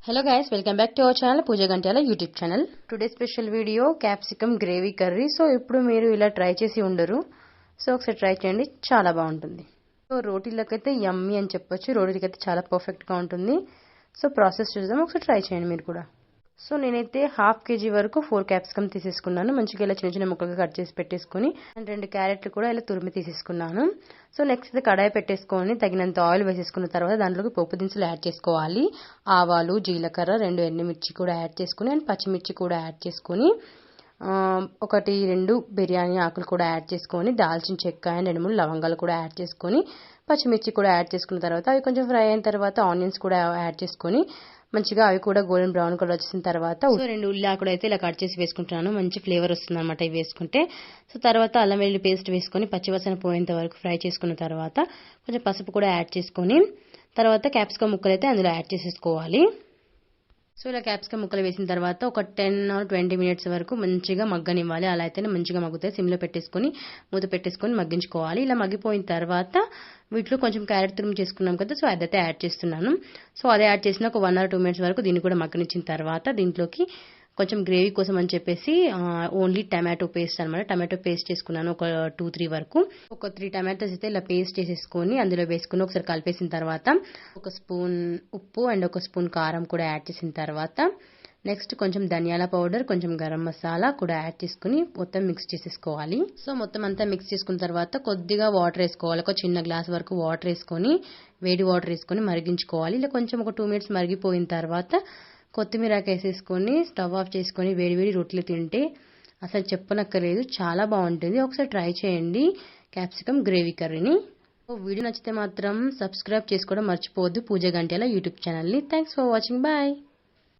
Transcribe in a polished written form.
Hello guys, welcome back to our channel Pooja Gantyala YouTube channel. Today's special video capsicum gravy curry. So ఇప్పుడు మీరు ఇలా try చేసి ఉండరు. So ఒకసారి try చేయండి, చాలా బాగుంటుంది. సో రోటీలకైతే యమ్మీ అని చెప్పొచ్చు. రోటీలకైతే చాలా పర్ఫెక్ట్ గా ఉంటుంది. సో ప్రాసెస్ చూద్దాం, ఒకసారి ట్రై చేయండి మీరు కూడా. సో నేనైతే హాఫ్ కేజీ వరకు 4 క్యాప్సికమ్ తీసేసుకున్నాను. మంచిగా ఇలా చిన్న చిన్న ముక్కలుగా కట్ చేసి పెట్టేసుకొని అండ్ 2 క్యారెట్లు కూడా ఇలా తురిమి తీసేసుకున్నాను. సో నెక్స్ట్ ఇది కడాయి పెట్టేసుకొని తగినంత ఆయిల్ వేసేసుకున్న తర్వాత దాంట్లోకి పోపు దినుసులు యాడ్ చేసుకోవాలి. ఆవాలు, జీలకర్ర, 2 ఎండుమిర్చి కూడా యాడ్ చేసుకుని అండ్ పచ్చిమిర్చి కూడా యాడ్ చేసుకొని 1-2 బిర్యానీ ఆకులు కూడా యాడ్ చేసుకొని దాల్చిన చెక్క అండ్ 2-3 లవంగాలు కూడా యాడ్ చేసుకొని పచ్చిమిర్చి కూడా యాడ్ చేసుకున్న తర్వాత అవి కొంచెం ఫ్రై అయిన తర్వాత ఆనియన్స్ కూడా యాడ్ చేసుకొని మంచిగా అవి కూడా గోల్డెన్ బ్రౌన్ కలర్ వచ్చిన తర్వాత 2 ఉల్లిపాయలు అయితే ఇలా కట్ చేసి వేసుకుంటున్నాను. మంచి ఫ్లేవర్ వస్తుంది అనమాట ఇవి వేసుకుంటే. సో తర్వాత అల్లం వెల్లుల్లి పేస్ట్ వేసుకొని పచ్చివాసన పోయేంత వరకు ఫ్రై చేసుకున్న తర్వాత కొంచెం పసుపు కూడా యాడ్ చేసుకొని తర్వాత క్యాప్సికమ్ ముక్కలు అయితే అందులో యాడ్ చేసేసుకోవాలి. సో ఇలా క్యాప్సికమ్ ముక్కలు వేసిన తర్వాత ఒక 10 or 20 మినిట్స్ వరకు మంచిగా మగ్గనివ్వాలి. అలా అయితేనే మంచిగా మగ్గుతాయి. సిమ్లో పెట్టేసుకొని మూత పెట్టేసుకొని మగ్గించుకోవాలి. ఇలా మగ్గిపోయిన తర్వాత వీటిలో కొంచెం క్యారెట్ తురుము చేసుకున్నాం కదా, సో అదైతే యాడ్ చేస్తున్నాను. సో అదే యాడ్ చేసిన ఒక 1 or 2 మినిట్స్ వరకు దీన్ని కూడా మగ్గనిచ్చిన తర్వాత దీంట్లోకి కొంచెం గ్రేవీ కోసం అని చెప్పేసి ఓన్లీ టమాటో పేస్ట్ అనమాట. టమాటో పేస్ట్ చేసుకున్నాను ఒక 2-3 వరకు. ఒక 3 టమాటోస్ అయితే ఇలా పేస్ట్ చేసేసుకొని అందులో వేసుకుని ఒకసారి కలిపేసిన తర్వాత 1 స్పూన్ ఉప్పు అండ్ 1 స్పూన్ కారం కూడా యాడ్ చేసిన తర్వాత నెక్స్ట్ కొంచెం ధనియాల పౌడర్, కొంచెం గరం మసాలా కూడా యాడ్ చేసుకుని మొత్తం మిక్స్ చేసేసుకోవాలి. సో మొత్తం అంతా మిక్స్ చేసుకున్న తర్వాత కొద్దిగా వాటర్ వేసుకోవాలి. ఒక చిన్న గ్లాస్ వరకు వాటర్ వేసుకొని వేడి వాటర్ వేసుకొని మరిగించుకోవాలి. ఇలా కొంచెం ఒక 2 మినిట్స్ మరిగిపోయిన తర్వాత కొత్తిమీర వేసేసుకొని స్టవ్ ఆఫ్ చేసుకొని వేడివేడి రొట్టెలు తింటే అసలు చెప్పనక్కర్లేదు, చాలా బాగుంటుంది. ఒకసారి ట్రై చేయండి క్యాప్సికమ్ గ్రేవీ కర్రీని. వీడియో నచ్చితే మాత్రం సబ్స్క్రైబ్ చేసుకోవడం మర్చిపోవద్దు పూజ గంట్యాల యూట్యూబ్ ఛానల్ని. Thanks for watching, bye.